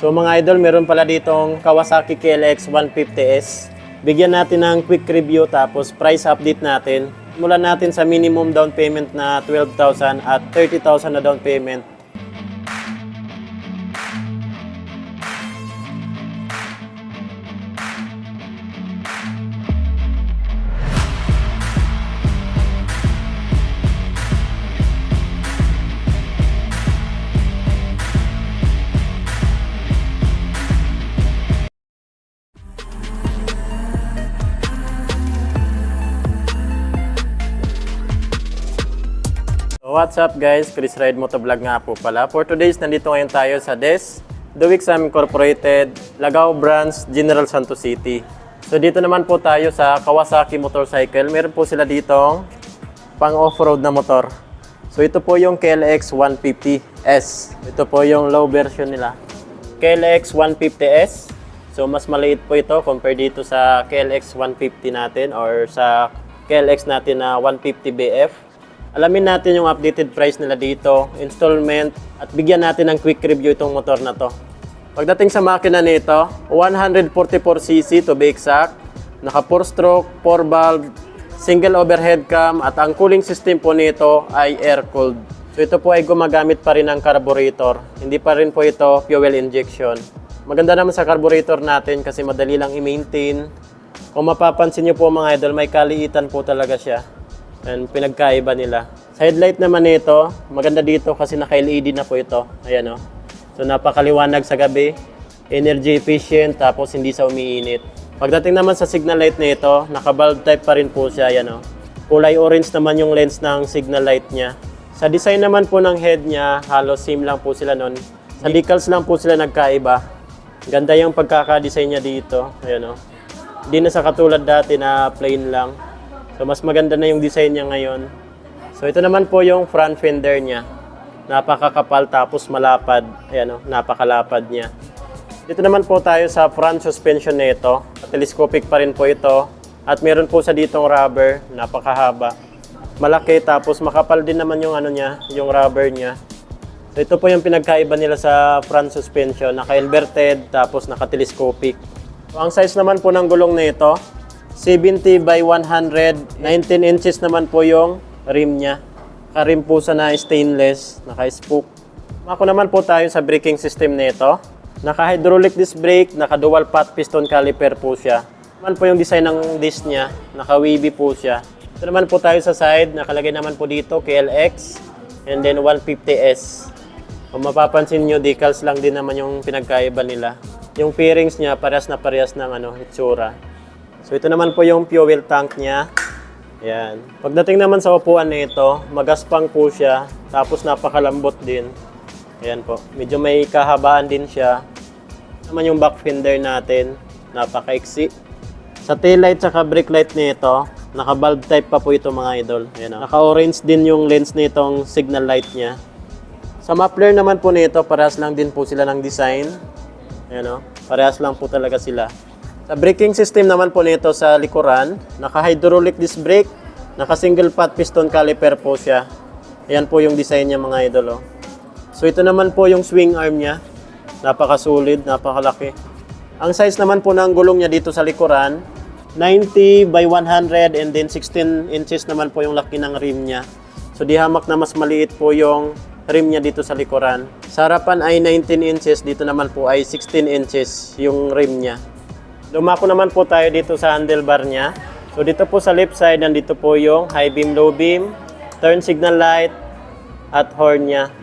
So mga idol, meron pala ditong Kawasaki KLX 150S. Bigyan natin ng quick review tapos price update natin. Simulan natin sa minimum down payment na 12,000 at 30,000 na down payment. What's up guys, Chris Ride Motovlog nga po pala. For today's, nandito ngayon tayo sa DES, Duwixam Incorporated, Lagao Branch, General Santos City. So dito naman po tayo sa Kawasaki Motorcycle. Meron po sila ditong pang off-road na motor. So ito po yung KLX 150S. Ito po yung low version nila. KLX 150S. So mas maliit po ito compare dito sa KLX 150 natin or sa KLX natin na 150BF. Alamin natin yung updated price nila dito, installment, at bigyan natin ng quick review itong motor na to. Pagdating sa makina nito, 144cc to be exact, naka 4-stroke, 4-valve, single overhead cam, at ang cooling system po nito ay air-cooled. So ito po ay gumagamit pa rin ng carburetor, hindi pa rin po ito fuel injection. Maganda naman sa carburetor natin kasi madali lang i-maintain. Kung mapapansin nyo po mga idol, may kaliitan po talaga siya. And pinagkaiba nila. Sa headlight naman nito, maganda dito kasi naka-LED na po ito. Ayan o. So napakaliwanag sa gabi, energy efficient, tapos hindi sa umiinit. Pagdating naman sa signal light nito, naka-bulb type pa rin po siya. Ayan o. Kulay orange naman yung lens ng signal light niya. Sa design naman po ng head niya, halos same lang po sila nun. Sa decals lang po sila nagkaiba. Ganda yung pagkaka-design niya dito. Ayan o. Hindi na sa katulad dati na plain lang. So mas maganda na yung design niya ngayon. So ito naman po yung front fender niya. Napakakapal tapos malapad. Ayan o, napakalapad niya. Dito naman po tayo sa front suspension nito. Telescopic pa rin po ito. At meron po sa ditong rubber, napakahaba. Malaki tapos makapal din naman yung ano niya, yung rubber niya. So ito po yung pinagkaiba nila sa front suspension. Naka-inverted tapos naka-telescopic. So ang size naman po ng gulong nito, 70 by 100, 19 inches naman po yung rim niya. Naka-rim po sa na stainless, naka-spook. Ako naman po tayo sa braking system nito. Naka-hydraulic disc brake, naka-dual pot piston caliper po siya. Naman po yung design ng disc niya, naka-wavy po siya. Ito naman po tayo sa side, nakalagay naman po dito KLX and then 150S. Kung mapapansin nyo, decals lang din naman yung pinagkaiba nila. Yung fairings niya, parehas na parehas ng itsura. So ito naman po yung fuel tank niya. Ayan. Pagdating naman sa upuan nito, magaspang po siya. Tapos napakalambot din. Ayan po. Medyo may kahabaan din siya. Ito naman yung back fender natin. Napakaiksi. Sa tail light at brake light nito, naka-bulb type pa po ito mga idol. Ayan, naka-orange din yung lens nitong signal light niya. Sa muffler naman po nito, parehas lang din po sila ng design. Ayan o. Parehas lang po talaga sila. Sa braking system naman po nito sa likuran, naka-hydraulic disc brake, naka-single pot piston caliper po siya. Ayan po yung design niya mga idol. Oh. So ito naman po yung swing arm niya. Napakasolid, napakalaki. Ang size naman po ng gulong niya dito sa likuran, 90 by 100 and then 16 inches naman po yung laki ng rim niya. So di hamak na mas maliit po yung rim niya dito sa likuran. Sa harapan ay 19 inches, dito naman po ay 16 inches yung rim niya. Lumako naman po tayo dito sa handlebar niya. So dito po sa left side, nandito po yung high beam, low beam, turn signal light, at horn niya.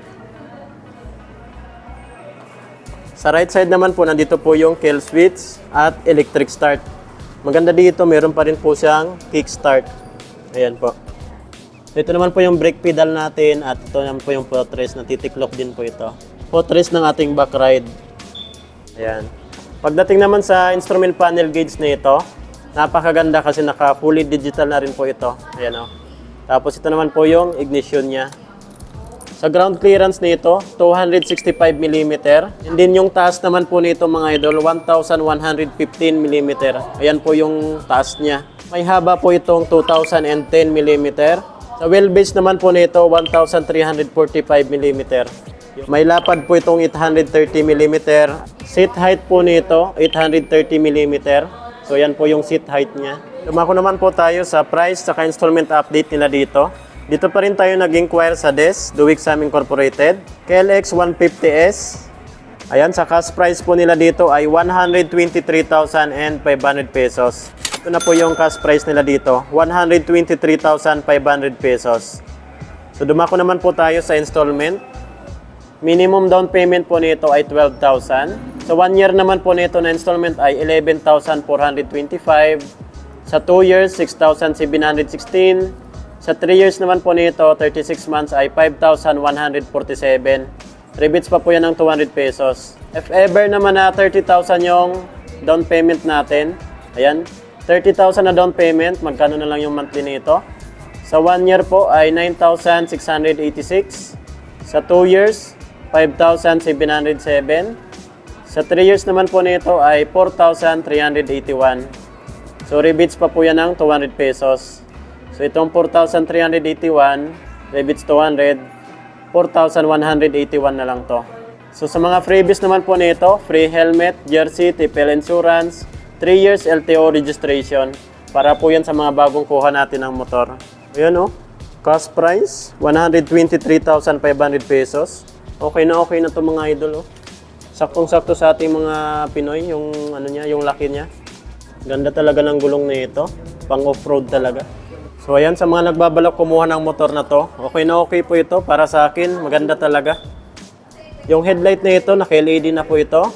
Sa right side naman po, nandito po yung kill switch at electric start. Maganda dito, meron pa rin po siyang kick start. Ayan po. Dito naman po yung brake pedal natin at ito naman po yung footrest. Natitiklop din po ito. Footrest ng ating back ride. Ayan. Pagdating naman sa instrument panel gauge nito, napakaganda kasi naka fully digital na rin po ito. Ayan o. Tapos ito naman po yung ignition niya. Sa ground clearance nito, 265 mm. And then yung taas naman po nito mga idol, 1115 mm. Ayan po yung taas niya. May haba po itong 2010 mm. Sa wheelbase naman po nito, 1345 mm. May lapad po itong 830 mm, Seat height po nito, 830 mm. So yan po yung seat height niya. Dumako naman po tayo sa price saka installment update nila dito. Dito pa rin tayo nag-inquire sa DES, Duwik Sam Incorporated. KLX 150S. Ayan, sa cash price po nila dito ay 123,500 pesos. Ito na po yung cash price nila dito, 123,500 pesos. So dumako naman po tayo sa installment. Minimum down payment po nito ay 12,000. Sa 1 year naman po nito na installment ay 11,425. Sa 2 years, 6,716. Sa 3 years naman po nito, 36 months ay 5,147. Rebates pa po yan ng 200 pesos. If ever naman na 30,000 yung down payment natin, ayan, 30,000 na down payment, magkano na lang yung monthly nito? Sa 1 year po ay 9,686. Sa 2 years, 5,707. Sa 3 years naman po nito ay 4,381. So rebates pa po yan ng 200 pesos. So itong 4,381, rebates 200, 4,181 na lang to. So sa mga freebies naman po nito, free helmet, jersey, TPL insurance, 3 years LTO registration. Para po yan sa mga bagong kuha natin ng motor. Ayan o, cost price, 123,500 pesos. Okay na to mga idol o. Saktong-sakto sa ating mga Pinoy, yung ano niya, yung laki niya. Ganda talaga ng gulong nito, pang off-road talaga. So ayan, sa mga nagbabalak kumuha ng motor na to, okay na okay po ito para sa akin, maganda talaga. Yung headlight na ito, naka-LED na po ito.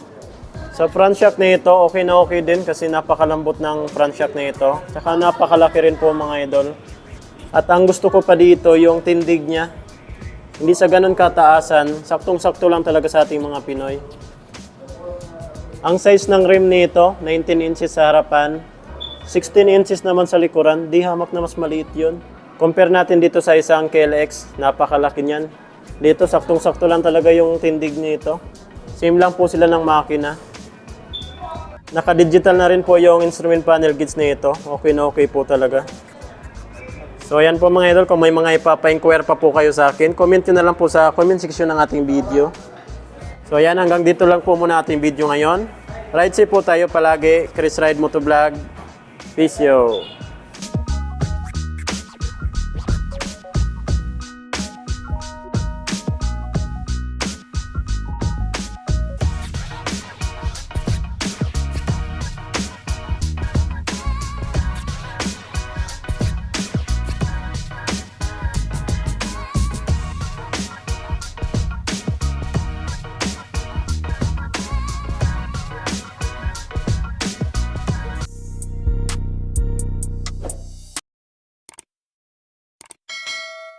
Sa front shock na ito, okay na okay din kasi napakalambot ng front shock na ito. Tsaka napakalaki rin po mga idol. At ang gusto ko pa dito, yung tindig niya. Hindi sa ganun kataasan, saktong-sakto lang talaga sa ating mga Pinoy. Ang size ng rim nito, 19 inches sa harapan, 16 inches naman sa likuran, di hamak na mas maliit yun. Compare natin dito sa isang KLX, napakalaki niyan. Dito, saktong-sakto lang talaga yung tindig nito. Same lang po sila ng makina. Naka-digital na rin po yung instrument panel gauge nito. Okay na okay po talaga. So ayan po mga idol, kung may mga ipapa-inquire pa po kayo sa akin, comment nyo na lang po sa comment section ng ating video. So ayan, hanggang dito lang po muna ating video ngayon. Ride safe po tayo palagi. Chris Ride Motovlog. Peace yo!